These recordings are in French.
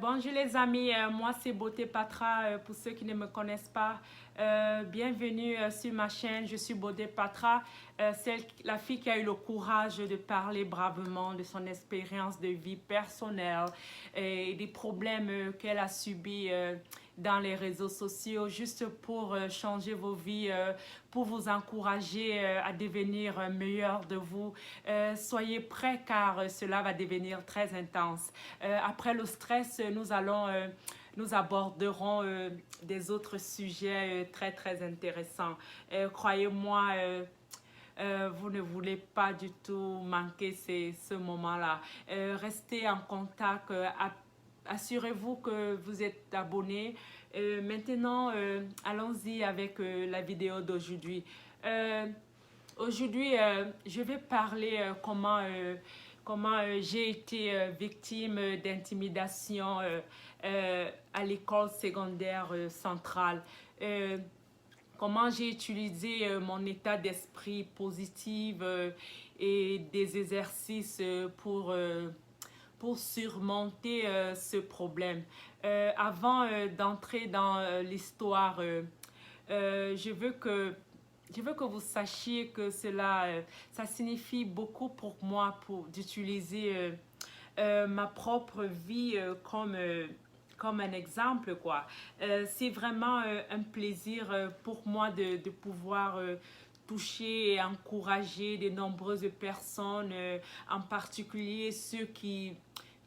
Bonjour les amis, moi c'est Beauté Patra pour ceux qui ne me connaissent pas. Bienvenue sur ma chaîne, je suis Beauté Patra, la fille qui a eu le courage de parler bravement de son expérience de vie personnelle et des problèmes qu'elle a subis dans les réseaux sociaux juste pour changer vos vies, pour vous encourager à devenir meilleur de vous. Soyez prêts car cela va devenir très intense. Après le stress, nous aborderons des autres sujets très très intéressants. Croyez-moi, vous ne voulez pas du tout manquer ce moment-là. Restez en contact, assurez-vous que vous êtes abonné. Maintenant, allons-y avec la vidéo d'aujourd'hui. Euh, Aujourd'hui, je vais parler comment j'ai été victime d'intimidation à l'école secondaire centrale. Euh, Comment j'ai utilisé mon état d'esprit positif et des exercices pour surmonter ce problème. Avant d'entrer dans l'histoire, je veux que vous sachiez que ça signifie beaucoup pour moi d'utiliser ma propre vie comme un exemple, quoi. C'est vraiment un plaisir pour moi de pouvoir toucher et encourager de nombreuses personnes, en particulier ceux qui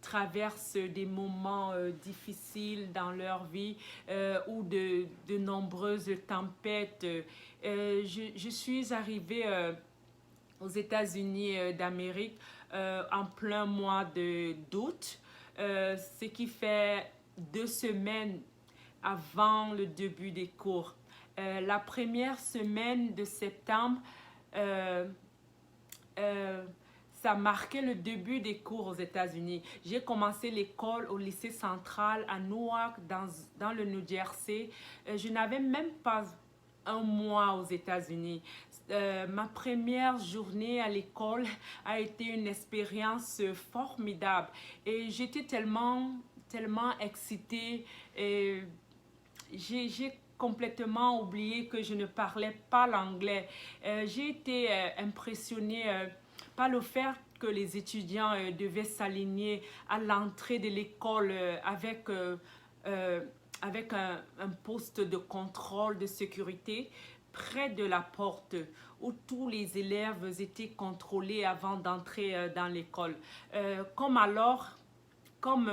traversent des moments difficiles dans leur vie ou de nombreuses tempêtes. Je suis arrivée aux États-Unis d'Amérique en plein mois d'août, ce qui fait 2 semaines avant le début des cours. La première semaine de septembre, euh, euh, ça marquait le début des cours aux États-Unis. J'ai commencé l'école au lycée central à Newark, dans le New Jersey. Je n'avais même pas un mois aux États-Unis. Ma première journée à l'école a été une expérience formidable et j'étais tellement excitée. Et j'ai complètement oublié que je ne parlais pas l'anglais. J'ai été impressionnée par le fait que les étudiants devaient s'aligner à l'entrée de l'école euh, avec un poste de contrôle de sécurité près de la porte où tous les élèves étaient contrôlés avant d'entrer dans l'école. Comme alors, comme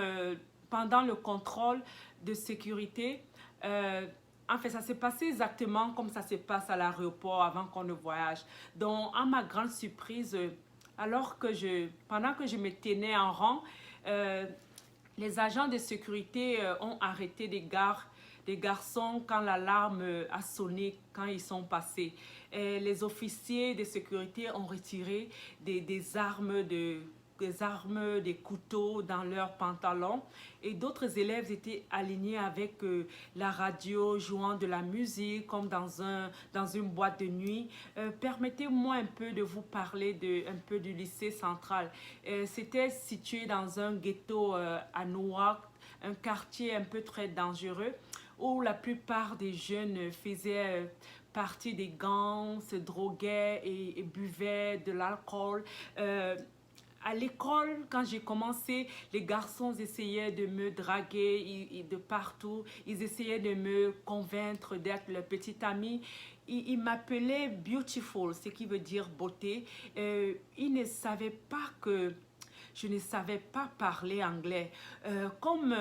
pendant le contrôle de sécurité, euh, en fait, ça s'est passé exactement comme ça se passe à l'aéroport avant qu'on ne voyage. Donc, à ma grande surprise, pendant que je me tenais en rang, euh, les agents de sécurité ont arrêté des garçons quand l'alarme a sonné, quand ils sont passés. Et les officiers de sécurité ont retiré des armes, des couteaux dans leurs pantalons. Et d'autres élèves étaient alignés avec la radio, jouant de la musique, comme dans une boîte de nuit. Permettez-moi un peu de vous parler un peu du lycée central. C'était situé dans un ghetto à Newark, un quartier un peu très dangereux où la plupart des jeunes faisaient partie des gangs, se droguaient et buvaient de l'alcool. À l'école, quand j'ai commencé, les garçons essayaient de me draguer de partout. Ils essayaient de me convaincre d'être leur petite amie. Ils m'appelaient Beautiful, ce qui veut dire beauté. Ils ne savaient pas que je ne savais pas parler anglais. Comme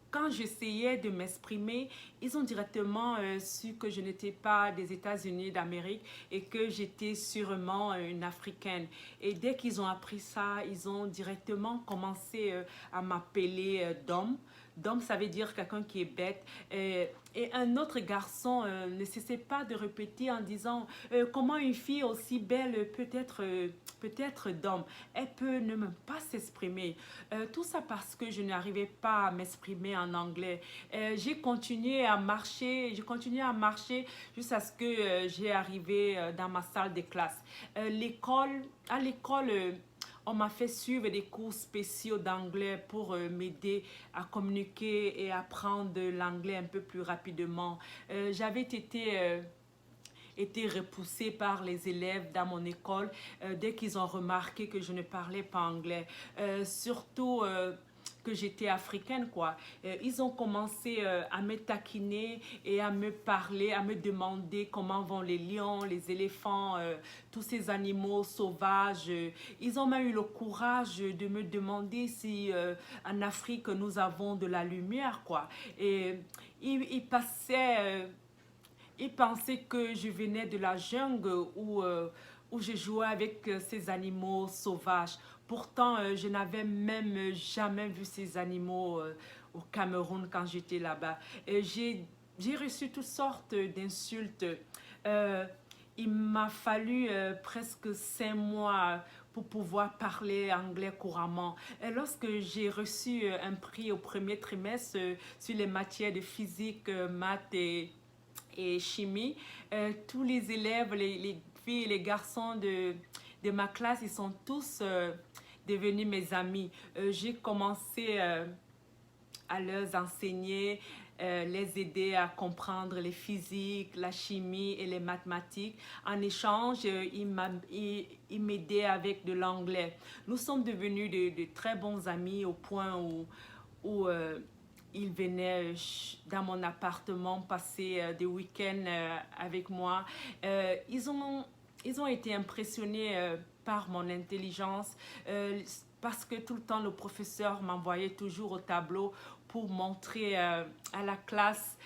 quand j'essayais de m'exprimer, ils ont directement su que je n'étais pas des États-Unis d'Amérique et que j'étais sûrement une Africaine. Et dès qu'ils ont appris ça, ils ont directement commencé à m'appeler Dom. Dom, ça veut dire quelqu'un qui est bête. Et un autre garçon ne cessait pas de répéter en disant comment une fille aussi belle peut être Dom. Elle peut ne même pas s'exprimer. Tout ça parce que je n'arrivais pas à m'exprimer en anglais. J'ai continué à marcher jusqu'à ce que j'ai arrivé dans ma salle de classe. À l'école, on m'a fait suivre des cours spéciaux d'anglais pour m'aider à communiquer et apprendre l'anglais un peu plus rapidement. J'avais été repoussée par les élèves dans mon école dès qu'ils ont remarqué que je ne parlais pas anglais. Surtout que j'étais africaine, quoi. Ils ont commencé à me taquiner et à me parler, à me demander comment vont les lions, les éléphants, tous ces animaux sauvages. Ils ont même eu le courage de me demander si en Afrique nous avons de la lumière, quoi. Et ils passaient... ils pensaient que je venais de la jungle où je jouais avec ces animaux sauvages. Pourtant, je n'avais même jamais vu ces animaux au Cameroun quand j'étais là-bas. J'ai reçu toutes sortes d'insultes. Euh, il m'a fallu presque 5 mois pour pouvoir parler anglais couramment. Et lorsque j'ai reçu un prix au premier trimestre sur les matières de physique, maths et chimie, tous les élèves, les filles et les garçons de ma classe, ils sont tous devenus mes amis. J'ai commencé à leur enseigner, les aider à comprendre les physiques, la chimie et les mathématiques. En échange, ils m'aidaient avec de l'anglais. Nous sommes devenus de très bons amis au point où ils venaient dans mon appartement passer des week-ends avec moi. Ils ont été impressionnés par mon intelligence parce que tout le temps, le professeur m'envoyait toujours au tableau pour montrer à la classe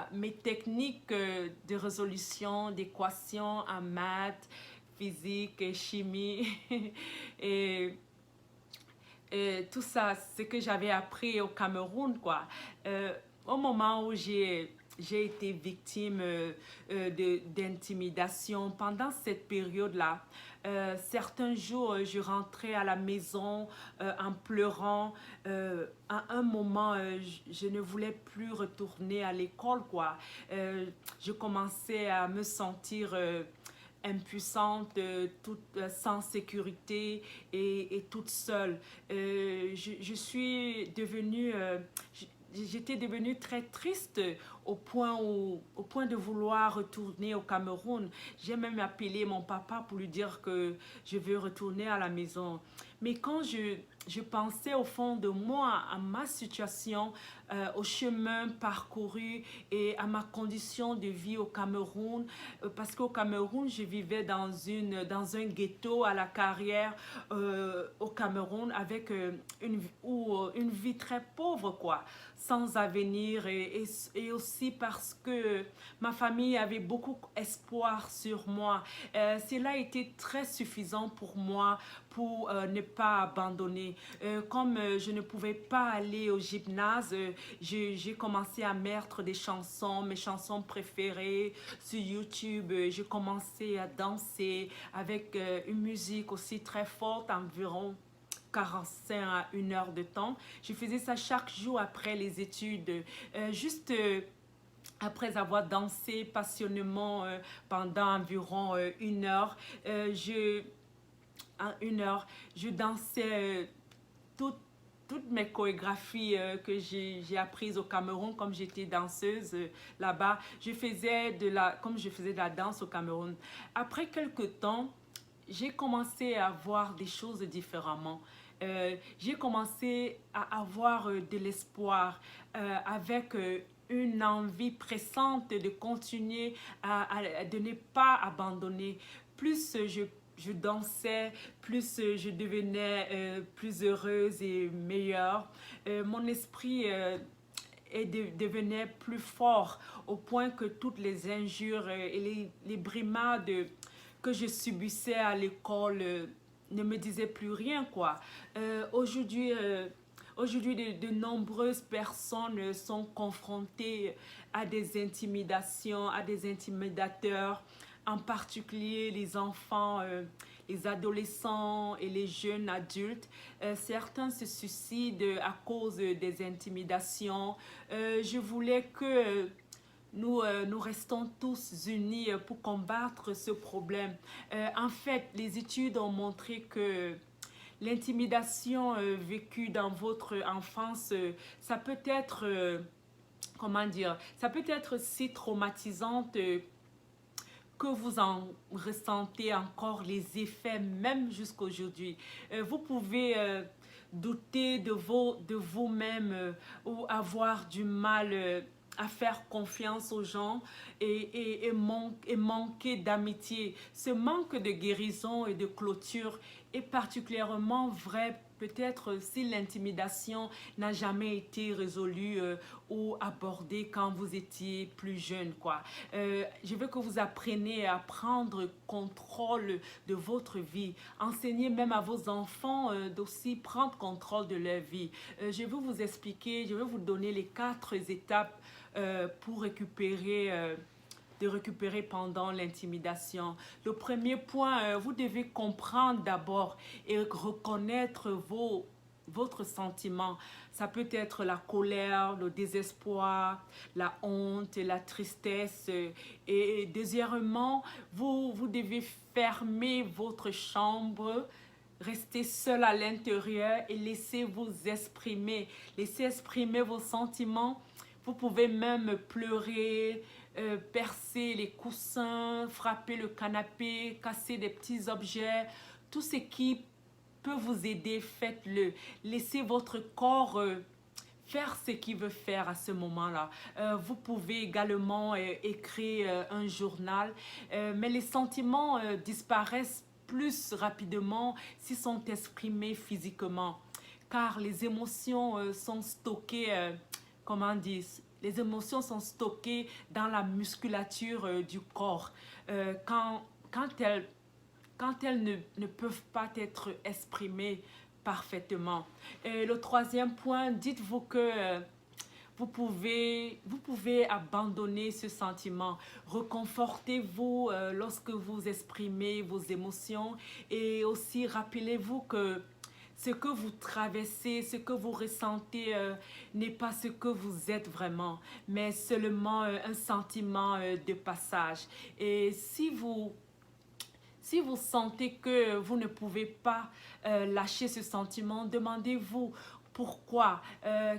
mes techniques de résolution d'équations en maths, physique et chimie. et tout ça, ce que j'avais appris au Cameroun, quoi. Au moment où j'ai été victime d'intimidation, pendant cette période-là, certains jours, je rentrais à la maison en pleurant. À un moment, je ne voulais plus retourner à l'école, quoi. Je commençais à me sentir impuissante, toute sans sécurité et toute seule. Je suis devenue, j'étais devenue très triste au point de vouloir retourner au Cameroun. J'ai même appelé mon papa pour lui dire que je veux retourner à la maison. Mais quand je pensais au fond de moi à ma situation, au chemin parcouru et à ma condition de vie au Cameroun, parce qu'au Cameroun, je vivais dans un ghetto à la carrière au Cameroun avec une vie très pauvre, quoi, sans avenir et aussi parce que ma famille avait beaucoup espoir sur moi. Cela a été très suffisant pour moi pour ne pas abandonner. Comme je ne pouvais pas aller au gymnase, j'ai commencé à mettre des chansons, mes chansons préférées sur YouTube. J'ai commencé à danser avec une musique aussi très forte, environ 45 à 1 heure de temps. Je faisais ça chaque jour après les études. Juste après avoir dansé passionnément pendant environ 1 heure, en 1 heure, je dansais toutes mes chorégraphies que j'ai apprises au Cameroun, comme j'étais danseuse là-bas. Comme je faisais de la danse au Cameroun. Après quelques temps, j'ai commencé à voir des choses différemment. J'ai commencé à avoir de l'espoir avec une envie pressante de continuer de ne pas abandonner. Plus je dansais, plus je devenais plus heureuse et meilleure. Mon esprit devenait plus fort au point que toutes les injures et les brimades que je subissais à l'école ne me disaient plus rien, quoi. Aujourd'hui, de nombreuses personnes sont confrontées à des intimidations, à des intimidateurs, en particulier les enfants, les adolescents et les jeunes adultes. Certains se suicident à cause des intimidations. Je voulais que nous restons tous unis pour combattre ce problème. En fait, les études ont montré que l'intimidation vécue dans votre enfance, ça peut être, comment dire, ça peut être si traumatisante que vous en ressentez encore les effets même jusqu'à aujourd'hui. Vous pouvez douter de vous-même ou avoir du mal à faire confiance aux gens et manquer d'amitié. Ce manque de guérison et de clôture est particulièrement vrai peut-être si l'intimidation n'a jamais été résolue ou abordée quand vous étiez plus jeune, quoi. Je veux que vous appreniez à prendre contrôle de votre vie. Enseignez même à vos enfants d'aussi prendre contrôle de leur vie. Je vais vous expliquer, je vais vous donner les 4 étapes pour de récupérer pendant l'intimidation. Le premier point, vous devez comprendre d'abord et reconnaître votre sentiment. Ça peut être la colère, le désespoir, la honte et la tristesse. Et deuxièmement, vous devez fermer votre chambre, rester seul à l'intérieur et laisser vous exprimer. Laissez exprimer vos sentiments. Vous pouvez même pleurer, percer les coussins, frapper le canapé, casser des petits objets. Tout ce qui peut vous aider, faites-le. Laissez votre corps faire ce qu'il veut faire à ce moment-là. Vous pouvez également écrire un journal, mais les sentiments disparaissent plus rapidement s'ils sont exprimés physiquement, car les émotions sont stockées, comment dire, les émotions sont stockées dans la musculature du corps. Quand elles ne peuvent pas être exprimées parfaitement. Et le troisième point, dites-vous que vous pouvez abandonner ce sentiment. Reconfortez-vous lorsque vous exprimez vos émotions et aussi rappelez-vous que ce que vous traversez, ce que vous ressentez n'est pas ce que vous êtes vraiment, mais seulement un sentiment de passage. Et si vous sentez que vous ne pouvez pas lâcher ce sentiment, demandez-vous pourquoi,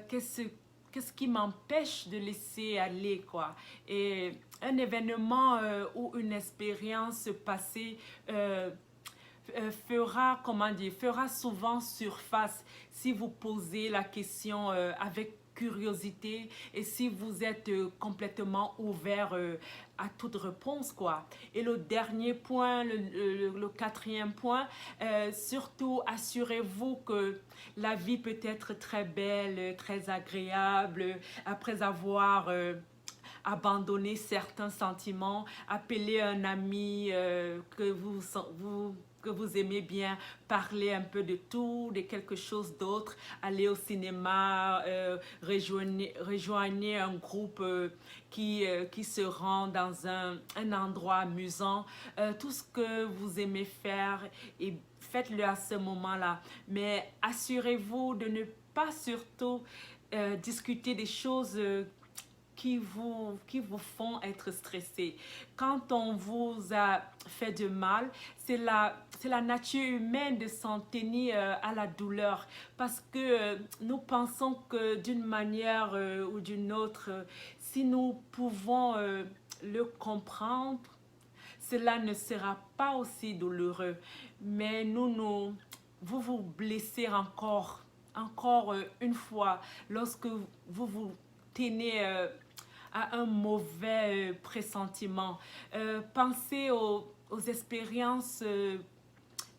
qu'est-ce qui m'empêche de laisser aller, quoi. Et un événement ou une expérience passée fera souvent surface si vous posez la question avec curiosité et si vous êtes complètement ouvert à toute réponse, quoi. Et le dernier point, le quatrième point, surtout assurez-vous que la vie peut être très belle, très agréable après avoir abandonné certains sentiments. Appelez un ami que vous aimez bien, parler un peu de tout, de quelque chose d'autre, aller au cinéma, rejoignez un groupe qui se rend dans un endroit amusant, tout ce que vous aimez faire et faites-le à ce moment-là. Mais assurez-vous de ne pas surtout discuter des choses qui vous font être stressé. Quand on vous a fait de mal, c'est la nature humaine de s'en tenir à la douleur parce que nous pensons que d'une manière ou d'une autre, si nous pouvons le comprendre, cela ne sera pas aussi douloureux. Mais vous vous blessez encore une fois lorsque vous vous tenez à un mauvais pressentiment. Pensez aux expériences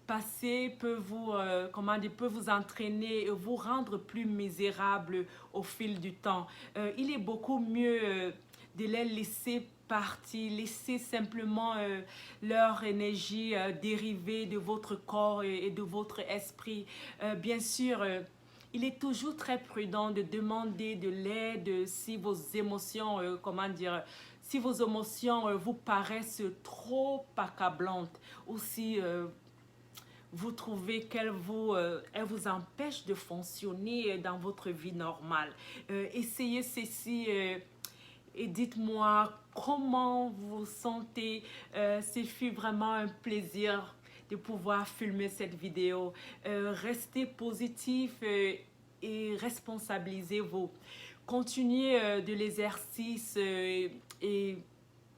passées peut vous entraîner et vous rendre plus misérable au fil du temps. Il est beaucoup mieux de les laisser partir, laisser simplement leur énergie dériver de votre corps et de votre esprit. Bien sûr, il est toujours très prudent de demander de l'aide si vos émotions, si vos émotions vous paraissent trop accablantes ou si vous trouvez elles vous empêchent de fonctionner dans votre vie normale. Essayez ceci et dites-moi comment vous vous sentez. Ce fut vraiment un plaisir de pouvoir filmer cette vidéo. Restez positif et responsabilisez-vous. Continuez de l'exercice et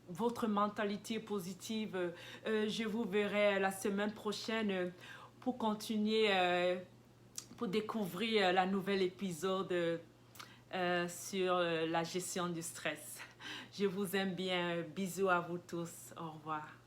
votre mentalité positive. Je vous verrai la semaine prochaine pour continuer, pour découvrir la nouvelle épisode sur la gestion du stress. Je vous aime bien. Bisous à vous tous. Au revoir.